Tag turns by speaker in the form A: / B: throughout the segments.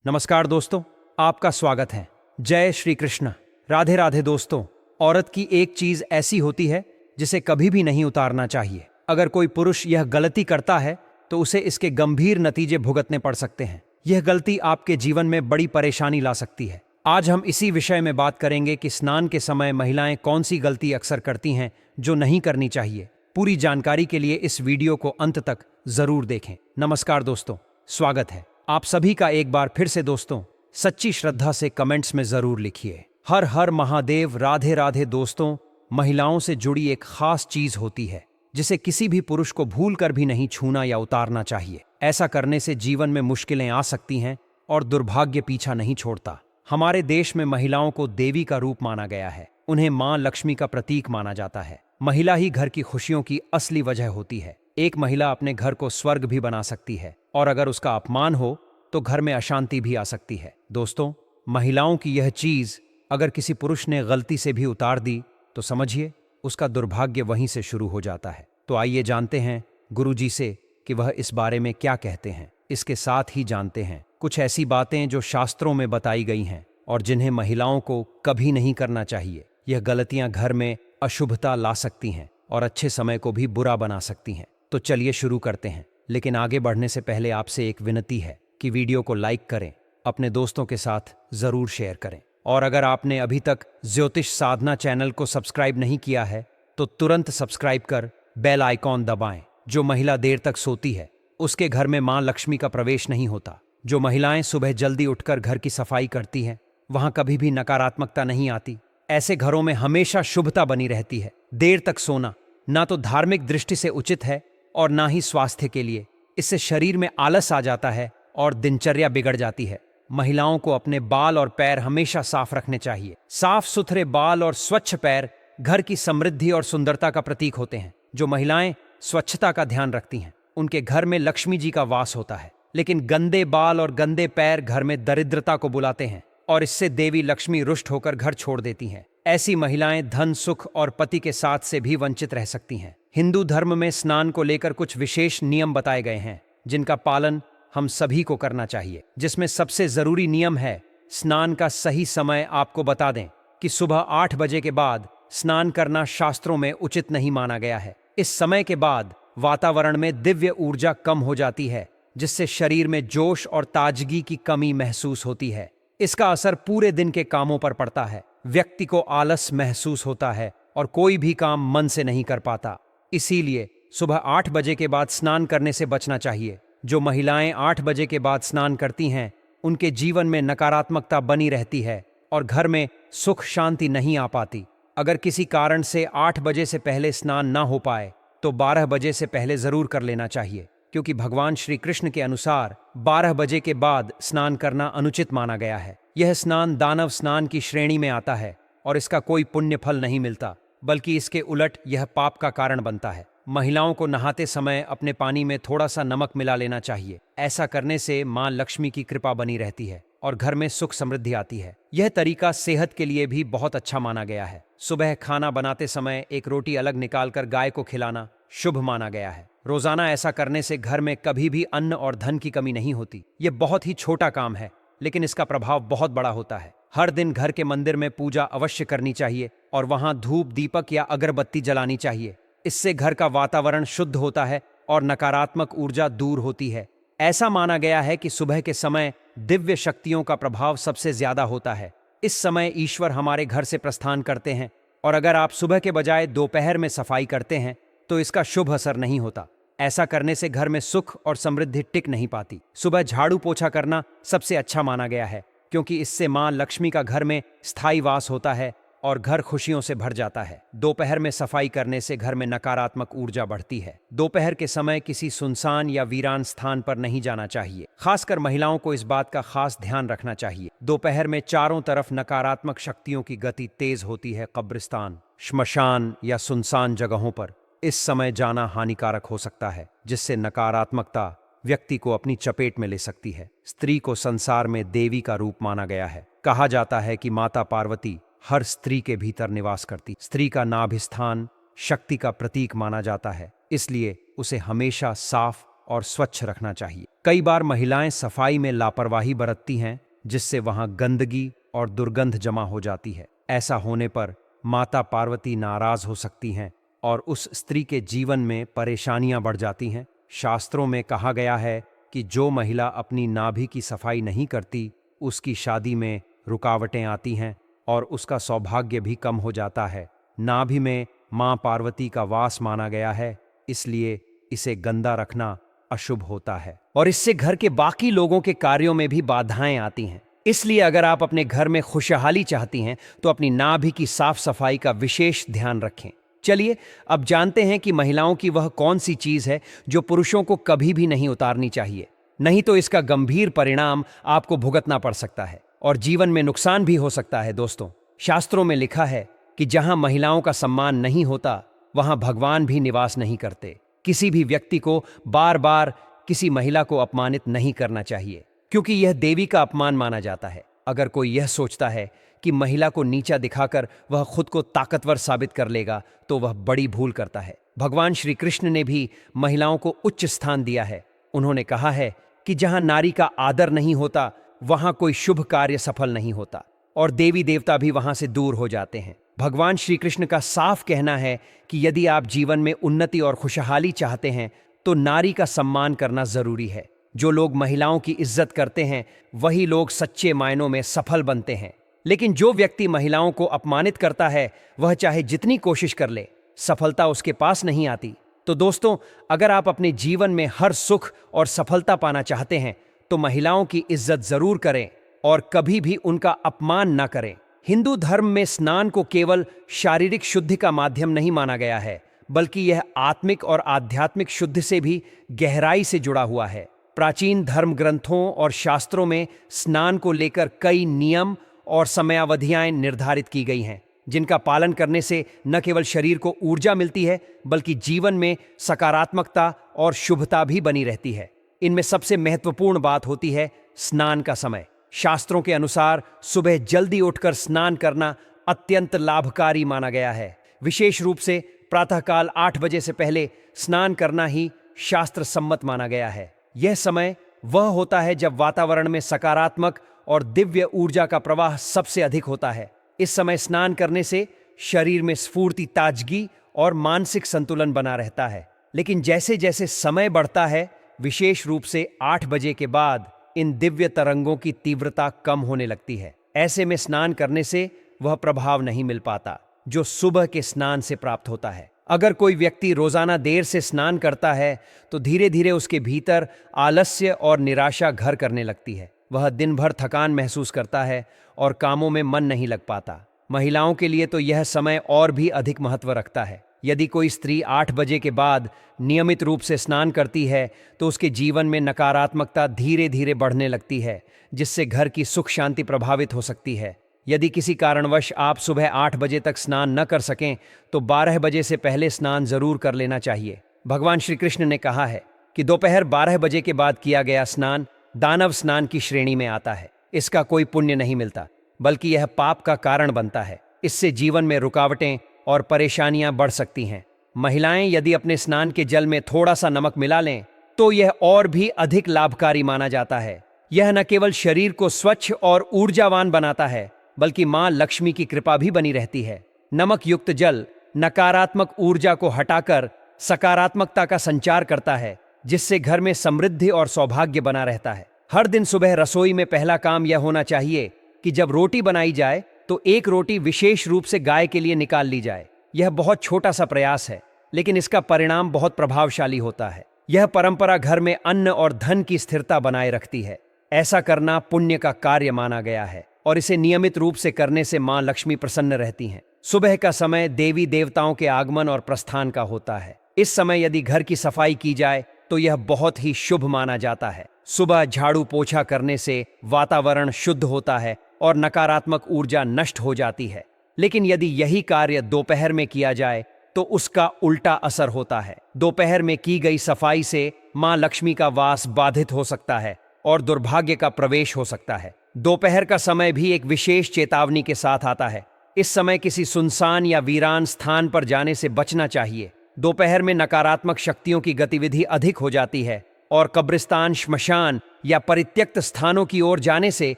A: नमस्कार दोस्तों, आपका स्वागत है। जय श्री कृष्ण। राधे राधे दोस्तों। औरत की एक चीज ऐसी होती है जिसे कभी भी नहीं उतारना चाहिए। अगर कोई पुरुष यह गलती करता है तो उसे इसके गंभीर नतीजे भुगतने पड़ सकते हैं। यह गलती आपके जीवन में बड़ी परेशानी ला सकती है। आज हम इसी विषय में बात करेंगे कि स्नान के समय महिलाएं कौन सी गलती अक्सर करती हैं जो नहीं करनी चाहिए। पूरी जानकारी के लिए इस वीडियो को अंत तक जरूर देखें। नमस्कार दोस्तों, स्वागत है आप सभी का एक बार फिर से। दोस्तों, सच्ची श्रद्धा से कमेंट्स में जरूर लिखिए हर हर महादेव। राधे राधे दोस्तों, महिलाओं से जुड़ी एक खास चीज होती है जिसे किसी भी पुरुष को भूल कर भी नहीं छूना या उतारना चाहिए। ऐसा करने से जीवन में मुश्किलें आ सकती हैं और दुर्भाग्य पीछा नहीं छोड़ता। हमारे देश में महिलाओं को देवी का रूप माना गया है। उन्हें मां लक्ष्मी का प्रतीक माना जाता है। महिला ही घर की खुशियों की असली वजह होती है। एक महिला अपने घर को स्वर्ग भी बना सकती है और अगर उसका अपमान हो तो घर में अशांति भी आ सकती है। दोस्तों, महिलाओं की यह चीज अगर किसी पुरुष ने गलती से भी उतार दी तो समझिए उसका दुर्भाग्य वहीं से शुरू हो जाता है। तो आइए जानते हैं गुरुजी से कि वह इस बारे में क्या कहते हैं। इसके साथ ही जानते हैं कुछ ऐसी बातें जो शास्त्रों में बताई गई हैं और जिन्हें महिलाओं को कभी नहीं करना चाहिए। यह गलतियां घर में अशुभता ला सकती हैं और अच्छे समय को भी बुरा बना सकती हैं। तो चलिए शुरू करते हैं। लेकिन आगे बढ़ने से पहले आपसे एक विनती है कि वीडियो को लाइक करें, अपने दोस्तों के साथ जरूर शेयर करें और अगर आपने अभी तक ज्योतिष साधना चैनल को सब्सक्राइब नहीं किया है तो तुरंत सब्सक्राइब कर बेल आइकॉन दबाएं। जो महिला देर तक सोती है उसके घर में मां लक्ष्मी का प्रवेश नहीं होता। जो महिलाएं सुबह जल्दी उठकर घर की सफाई करती हैं वहां कभी भी नकारात्मकता नहीं आती। ऐसे घरों में हमेशा शुभता बनी रहती है। देर तक सोना ना तो धार्मिक दृष्टि से उचित है और ना ही स्वास्थ्य के लिए। इससे शरीर में आलस आ जाता है और दिनचर्या बिगड़ जाती है। महिलाओं को अपने बाल और पैर हमेशा साफ रखने चाहिए। साफ सुथरे बाल और स्वच्छ पैर घर की समृद्धि और सुंदरता का प्रतीक होते हैं। जो महिलाएं स्वच्छता का ध्यान रखती हैं उनके घर में लक्ष्मी जी का वास होता है। लेकिन गंदे बाल और गंदे पैर घर में दरिद्रता को बुलाते हैं और इससे देवी लक्ष्मी रुष्ट होकर घर छोड़ देती हैं। ऐसी महिलाएं धन, सुख और पति के साथ से भी वंचित रह सकती हैं। हिंदू धर्म में स्नान को लेकर कुछ विशेष नियम बताए गए हैं जिनका पालन हम सभी को करना चाहिए। जिसमें सबसे जरूरी नियम है स्नान का सही समय। आपको बता दें कि सुबह 8 बजे के बाद स्नान करना शास्त्रों में उचित नहीं माना गया है। इस समय के बाद वातावरण में दिव्य ऊर्जा कम हो जाती है जिससे शरीर में जोश और ताजगी की कमी महसूस होती है। इसका असर पूरे दिन के कामों पर पड़ता है। व्यक्ति को आलस महसूस होता है और कोई भी काम मन से नहीं कर पाता। इसीलिए सुबह 8 बजे के बाद स्नान करने से बचना चाहिए। जो महिलाएं 8 बजे के बाद स्नान करती हैं उनके जीवन में नकारात्मकता बनी रहती है और घर में सुख शांति नहीं आ पाती। अगर किसी कारण से 8 बजे से पहले स्नान ना हो पाए तो 12 बजे से पहले जरूर कर लेना चाहिए, क्योंकि भगवान श्री कृष्ण के अनुसार 12 बजे के बाद स्नान करना अनुचित माना गया है। यह स्नान दानव स्नान की श्रेणी में आता है और इसका कोई पुण्य फल नहीं मिलता, बल्कि इसके उलट यह पाप का कारण बनता है। महिलाओं को नहाते समय अपने पानी में थोड़ा सा नमक मिला लेना चाहिए। ऐसा करने से मां लक्ष्मी की कृपा बनी रहती है और घर में सुख समृद्धि आती है। यह तरीका सेहत के लिए भी बहुत अच्छा माना गया है। सुबह खाना बनाते समय एक रोटी अलग निकालकर गाय को खिलाना शुभ माना गया है। रोजाना ऐसा करने से घर में कभी भी अन्न और धन की कमी नहीं होती। यह बहुत ही छोटा काम है लेकिन इसका प्रभाव बहुत बड़ा होता है। हर दिन घर के मंदिर में पूजा अवश्य करनी चाहिए और वहां धूप, दीपक या अगरबत्ती जलानी चाहिए। इससे घर का वातावरण शुद्ध होता है और नकारात्मक ऊर्जा दूर होती है। ऐसा माना गया है कि सुबह के समय दिव्य शक्तियों का प्रभाव सबसे ज्यादा होता है। इस समय ईश्वर हमारे घर से प्रस्थान करते हैं और अगर आप सुबह के बजाय दोपहर में सफाई करते हैं तो इसका शुभ असर नहीं होता। ऐसा करने से घर में सुख और समृद्धि टिक नहीं पाती। सुबह झाड़ू पोछा करना सबसे अच्छा माना गया है, क्योंकि इससे मां लक्ष्मी का घर में स्थायी वास होता है और घर खुशियों से भर जाता है। दोपहर में सफाई करने से घर में नकारात्मक ऊर्जा बढ़ती है। दोपहर के समय किसी सुनसान या वीरान स्थान पर नहीं जाना चाहिए। खासकर महिलाओं को इस बात का खास ध्यान रखना चाहिए। दोपहर में चारों तरफ नकारात्मक शक्तियों की गति तेज होती है। कब्रिस्तान, श्मशान या सुनसान जगहों पर इस समय जाना हानिकारक हो सकता है, जिससे नकारात्मकता व्यक्ति को अपनी चपेट में ले सकती है। स्त्री को संसार में देवी का रूप माना गया है। कहा जाता है कि माता पार्वती हर स्त्री के भीतर निवास करती। स्त्री का नाभि स्थान शक्ति का प्रतीक माना जाता है, इसलिए उसे हमेशा साफ और स्वच्छ रखना चाहिए। कई बार महिलाएं सफाई में लापरवाही बरतती हैं, जिससे वहां गंदगी और दुर्गंध जमा हो जाती है। ऐसा होने पर माता पार्वती नाराज हो सकती हैं और उस स्त्री के जीवन में परेशानियां बढ़ जाती हैं। शास्त्रों में कहा गया है कि जो महिला अपनी नाभि की सफाई नहीं करती, उसकी शादी में रुकावटें आती हैं और उसका सौभाग्य भी कम हो जाता है। नाभि में मां पार्वती का वास माना गया है, इसलिए इसे गंदा रखना अशुभ होता है और इससे घर के बाकी लोगों के कार्यों में भी बाधाएं आती हैं। इसलिए अगर आप अपने घर में खुशहाली चाहती हैं तो अपनी नाभि की साफ सफाई का विशेष ध्यान रखें। चलिए अब जानते हैं कि महिलाओं की वह कौन सी चीज है जो पुरुषों को कभी भी नहीं उतारनी चाहिए, नहीं तो इसका गंभीर परिणाम आपको भुगतना पड़ सकता है और जीवन में नुकसान भी हो सकता है। दोस्तों, शास्त्रों में लिखा है कि जहां महिलाओं का सम्मान नहीं होता, वहां भगवान भी निवास नहीं करते। किसी भी व्यक्ति को बार बार किसी महिला को अपमानित नहीं करना चाहिए, क्योंकि यह देवी का अपमान माना जाता है। अगर कोई यह सोचता है कि महिला को नीचा दिखाकर वह खुद को ताकतवर साबित कर लेगा, तो वह बड़ी भूल करता है। भगवान श्री कृष्ण ने भी महिलाओं को उच्च स्थान दिया है। उन्होंने कहा है कि जहां नारी का आदर नहीं होता, वहां कोई शुभ कार्य सफल नहीं होता और देवी देवता भी वहां से दूर हो जाते हैं। भगवान श्री कृष्ण का साफ कहना है कि यदि आप जीवन में उन्नति और खुशहाली चाहते हैं तो नारी का सम्मान करना जरूरी है। जो लोग महिलाओं की इज्जत करते हैं, वही लोग सच्चे मायनों में सफल बनते हैं। लेकिन जो व्यक्ति महिलाओं को अपमानित करता है, वह चाहे जितनी कोशिश कर ले, सफलता उसके पास नहीं आती। तो दोस्तों, अगर आप अपने जीवन में हर सुख और सफलता पाना चाहते हैं तो महिलाओं की इज्जत जरूर करें और कभी भी उनका अपमान न करें। हिंदू धर्म में स्नान को केवल शारीरिक शुद्धि का माध्यम नहीं माना गया है, बल्कि यह आत्मिक और आध्यात्मिक शुद्धि से भी गहराई से जुड़ा हुआ है। प्राचीन धर्म ग्रंथों और शास्त्रों में स्नान को लेकर कई नियम और समयावधियां निर्धारित की गई हैं, जिनका पालन करने से न केवल शरीर को ऊर्जा मिलती है, बल्कि जीवन में सकारात्मकता और शुभता भी बनी रहती है। इनमें सबसे महत्वपूर्ण बात होती है स्नान का समय। शास्त्रों के अनुसार सुबह जल्दी उठकर स्नान करना अत्यंत लाभकारी माना गया है। विशेष रूप से प्रातःकाल 8 बजे से पहले स्नान करना ही शास्त्र सम्मत माना गया है। यह समय वह होता है जब वातावरण में सकारात्मक और दिव्य ऊर्जा का प्रवाह सबसे अधिक होता है। इस समय स्नान करने से शरीर में स्फूर्ति, ताजगी और मानसिक संतुलन बना रहता है। लेकिन जैसे जैसे समय बढ़ता है, विशेष रूप से 8 बजे के बाद इन दिव्य तरंगों की तीव्रता कम होने लगती है। ऐसे में स्नान करने से वह प्रभाव नहीं मिल पाता जो सुबह के स्नान से प्राप्त होता है। अगर कोई व्यक्ति रोजाना देर से स्नान करता है तो धीरे धीरे उसके भीतर आलस्य और निराशा घर करने लगती है। वह दिन भर थकान महसूस करता है और कामों में मन नहीं लग पाता। महिलाओं के लिए तो यह समय और भी अधिक महत्व रखता है। यदि कोई स्त्री 8 बजे के बाद नियमित रूप से स्नान करती है तो उसके जीवन में नकारात्मकता धीरे धीरे बढ़ने लगती है, जिससे घर की सुख शांति प्रभावित हो सकती है। यदि किसी कारणवश आप सुबह 8 बजे तक स्नान न कर सकें तो 12 बजे से पहले स्नान जरूर कर लेना चाहिए। भगवान श्री कृष्ण ने कहा है कि दोपहर 12 बजे के बाद किया गया स्नान दानव स्नान की श्रेणी में आता है। इसका कोई पुण्य नहीं मिलता, बल्कि यह पाप का कारण बनता है। इससे जीवन में रुकावटें और परेशानियां बढ़ सकती हैं। महिलाएं यदि अपने स्नान के जल में थोड़ा सा नमक मिला लें तो यह और भी अधिक लाभकारी माना जाता है। यह न केवल शरीर को स्वच्छ और ऊर्जावान बनाता है, बल्कि मां लक्ष्मी की कृपा भी बनी रहती है। नमक युक्त जल नकारात्मक ऊर्जा को हटाकर सकारात्मकता का संचार करता है, जिससे घर में समृद्धि और सौभाग्य बना रहता है। हर दिन सुबह रसोई में पहला काम यह होना चाहिए कि जब रोटी बनाई जाए तो एक रोटी विशेष रूप से गाय के लिए निकाल ली जाए। यह बहुत छोटा सा प्रयास है, लेकिन इसका परिणाम बहुत प्रभावशाली होता है। यह परंपरा घर में अन्न और धन की स्थिरता बनाए रखती है। ऐसा करना पुण्य का कार्य माना गया है और इसे नियमित रूप से करने से मां लक्ष्मी प्रसन्न रहती हैं। सुबह का समय देवी देवताओं के आगमन और प्रस्थान का होता है। इस समय यदि घर की सफाई की जाए तो यह बहुत ही शुभ माना जाता है। सुबह झाड़ू पोछा करने से वातावरण शुद्ध होता है और नकारात्मक ऊर्जा नष्ट हो जाती है। लेकिन यदि यही कार्य दोपहर में किया जाए तो उसका उल्टा असर होता है। दोपहर में की गई सफाई से मां लक्ष्मी का वास बाधित हो सकता है और दुर्भाग्य का प्रवेश हो सकता है। दोपहर का समय भी एक विशेष चेतावनी के साथ आता है। इस समय किसी सुनसान या वीरान स्थान पर जाने से बचना चाहिए। दोपहर में नकारात्मक शक्तियों की गतिविधि अधिक हो जाती है और कब्रिस्तान, श्मशान या परित्यक्त स्थानों की ओर जाने से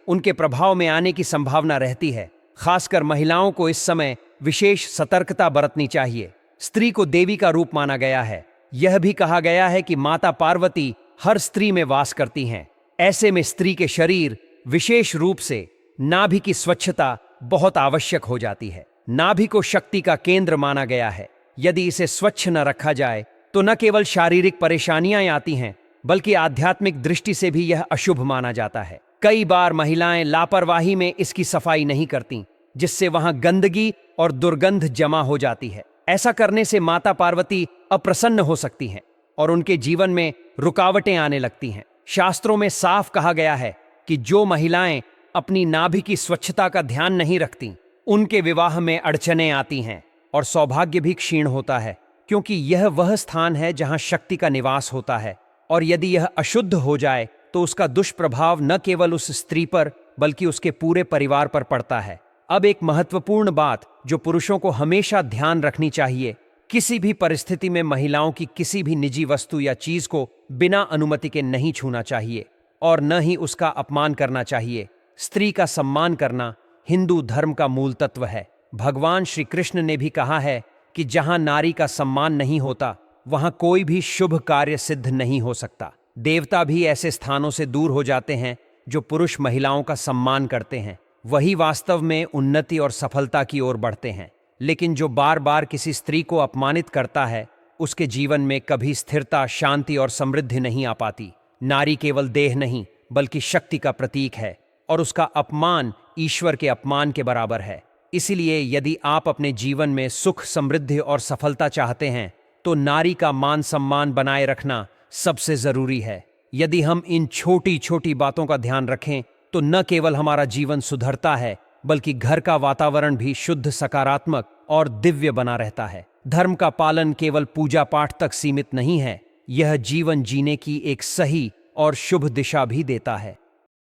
A: उनके प्रभाव में आने की संभावना रहती है। खासकर महिलाओं को इस समय विशेष सतर्कता बरतनी चाहिए। स्त्री को देवी का रूप माना गया है। यह भी कहा गया है कि माता पार्वती हर स्त्री में वास करती हैं। ऐसे में स्त्री के शरीर, विशेष रूप से नाभि की स्वच्छता बहुत आवश्यक हो जाती है। नाभि को शक्ति का केंद्र माना गया है। यदि इसे स्वच्छ न रखा जाए तो न केवल शारीरिक परेशानियां आती हैं, बल्कि आध्यात्मिक दृष्टि से भी यह अशुभ माना जाता है। कई बार महिलाएं लापरवाही में इसकी सफाई नहीं करती, जिससे वहां गंदगी और दुर्गंध जमा हो जाती है। ऐसा करने से माता पार्वती अप्रसन्न हो सकती हैं और उनके जीवन में रुकावटें आने लगती हैं। शास्त्रों में साफ कहा गया है कि जो महिलाएं अपनी नाभि की स्वच्छता का ध्यान नहीं रखती, उनके विवाह में अड़चनें आती हैं और सौभाग्य भी क्षीण होता है, क्योंकि यह वह स्थान है जहां शक्ति का निवास होता है। और यदि यह अशुद्ध हो जाए तो उसका दुष्प्रभाव न केवल उस स्त्री पर बल्कि उसके पूरे परिवार पर पड़ता है। अब एक महत्वपूर्ण बात जो पुरुषों को हमेशा ध्यान रखनी चाहिए, किसी भी परिस्थिति में महिलाओं की किसी भी निजी वस्तु या चीज को बिना अनुमति के नहीं छूना चाहिए और न ही उसका अपमान करना चाहिए। स्त्री का सम्मान करना हिंदू धर्म का मूल तत्व है। भगवान श्री कृष्ण ने भी कहा है कि जहां नारी का सम्मान नहीं होता, वहां कोई भी शुभ कार्य सिद्ध नहीं हो सकता। देवता भी ऐसे स्थानों से दूर हो जाते हैं जो पुरुष महिलाओं का सम्मान करते हैं। वही वास्तव में उन्नति और सफलता की ओर बढ़ते हैं। लेकिन जो बार बार किसी स्त्री को अपमानित करता है, उसके जीवन में कभी स्थिरता, शांति और समृद्धि नहीं आ पाती। नारी केवल देह नहीं बल्कि शक्ति का प्रतीक है और उसका अपमान ईश्वर के अपमान के बराबर है। इसीलिए यदि आप अपने जीवन में सुख, समृद्धि और सफलता चाहते हैं तो नारी का मान सम्मान बनाए रखना सबसे जरूरी है। यदि हम इन छोटी छोटी बातों का ध्यान रखें तो न केवल हमारा जीवन सुधरता है, बल्कि घर का वातावरण भी शुद्ध, सकारात्मक और दिव्य बना रहता है। धर्म का पालन केवल पूजा पाठ तक सीमित नहीं है, यह जीवन जीने की एक सही और शुभ दिशा भी देता है।